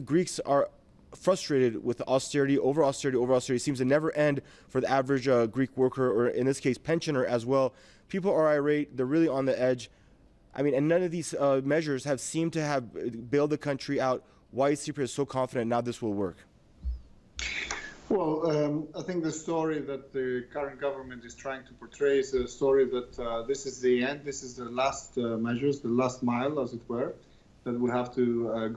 Greeks are frustrated with the austerity, over austerity, over austerity. It seems to never end for the average Greek worker, or in this case, pensioner as well. People are irate. They're really on the edge. I mean, and none of these measures have seemed to have bailed the country out. Why is Cyprus so confident now this will work? Well, I think the story that the current government is trying to portray is a story that this is the end, this is the last measures, the last mile, as it were, that we have to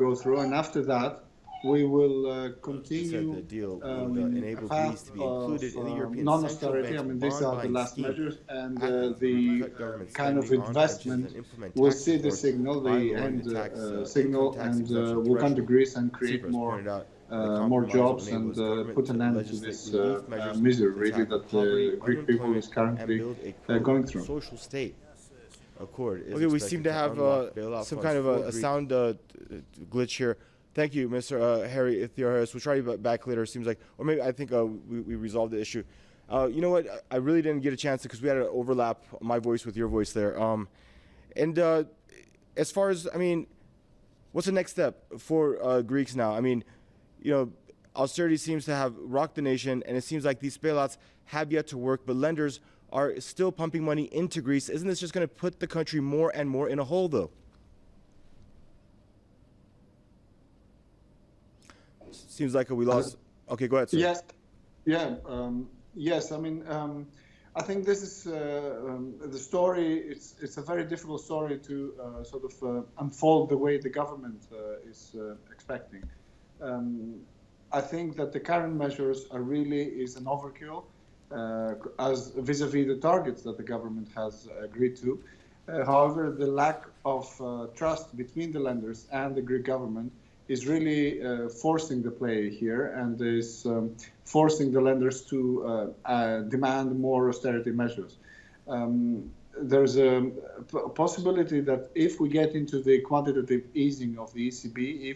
go through. And after that, we will continue the deal will enable Greece to be included in the European non-austerity. I mean, these are the last measures, and the kind of investment will see the signal, the end signal, and will come to Greece and create more jobs and put an end to this misery, really, that the Greek people is currently going through. Social state accord. Okay, we seem to have some kind of a sound glitch here. Thank you, Mr. Harry Theοχάρης. We'll try you back later. Seems like, or maybe I think we resolved the issue. You know what? I really didn't get a chance because we had to overlap my voice with your voice there. And as far as, I mean, what's the next step for Greeks now? I mean, you know, austerity seems to have rocked the nation, and it seems like these bailouts have yet to work, but lenders are still pumping money into Greece. Isn't this just going to put the country more and more in a hole, though? Seems like we lost. Okay, go ahead, sir. Yes. Yeah. Yes. I mean, I think this is the story. It's a very difficult story to sort of unfold the way the government is expecting. I think that the current measures are really is an overkill as vis-a-vis the targets that the government has agreed to. However, the lack of trust between the lenders and the Greek government is really forcing the play here, and is forcing the lenders to demand more austerity measures. There's a possibility that if we get into the quantitative easing of the ECB,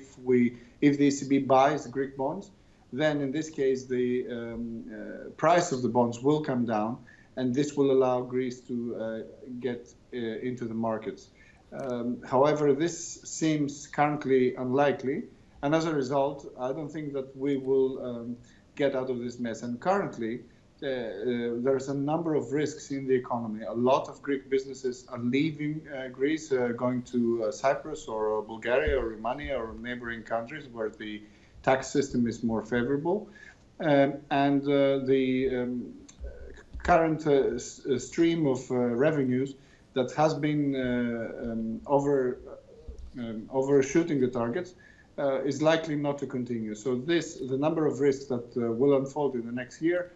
if the ECB buys Greek bonds, then in this case the price of the bonds will come down, and this will allow Greece to get into the markets. However, this seems currently unlikely, and as a result, I don't think that we will get out of this mess. And currently, there's a number of risks in the economy. A lot of Greek businesses are leaving Greece, going to Cyprus or Bulgaria or Romania or neighboring countries where the tax system is more favorable. And the current stream of revenues that has been overshooting the targets is likely not to continue. So the number of risks that will unfold in the next year,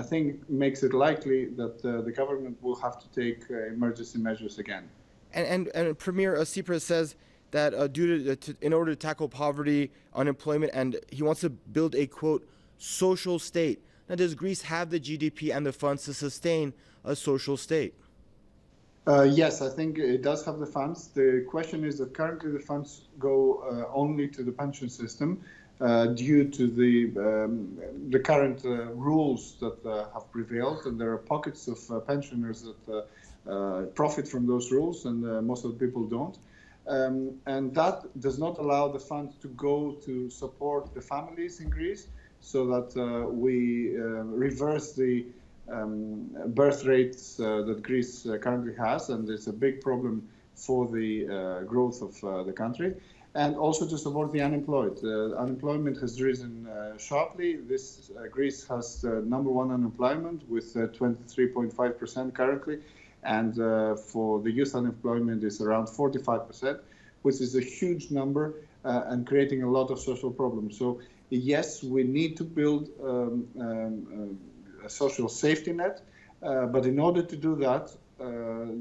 I think makes it likely that the government will have to take emergency measures again. And Premier Tsipras says that in order to tackle poverty, unemployment, and he wants to build a, quote, social state. Now, does Greece have the GDP and the funds to sustain a social state? Yes, I think it does have the funds. The question is that currently the funds go only to the pension system due to the current rules that have prevailed, and there are pockets of pensioners that profit from those rules, and most of the people don't. And that does not allow the funds to go to support the families in Greece, so that we reverse the birth rates that Greece currently has, and it's a big problem for the growth of the country, and also to support the unemployed. Unemployment has risen sharply. Greece has number one unemployment with 23.5% currently, and for the youth unemployment is around 45%, which is a huge number and creating a lot of social problems. So yes, we need to build a social safety net, but in order to do that,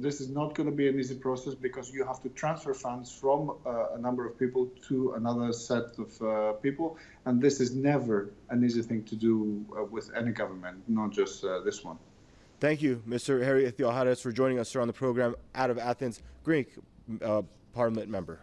this is not going to be an easy process, because you have to transfer funds from a number of people to another set of people, and this is never an easy thing to do with any government, not just this one. Thank you, Mr. Harry Theοχάρης, for joining us, sir, on the program out of Athens, Greek Parliament member.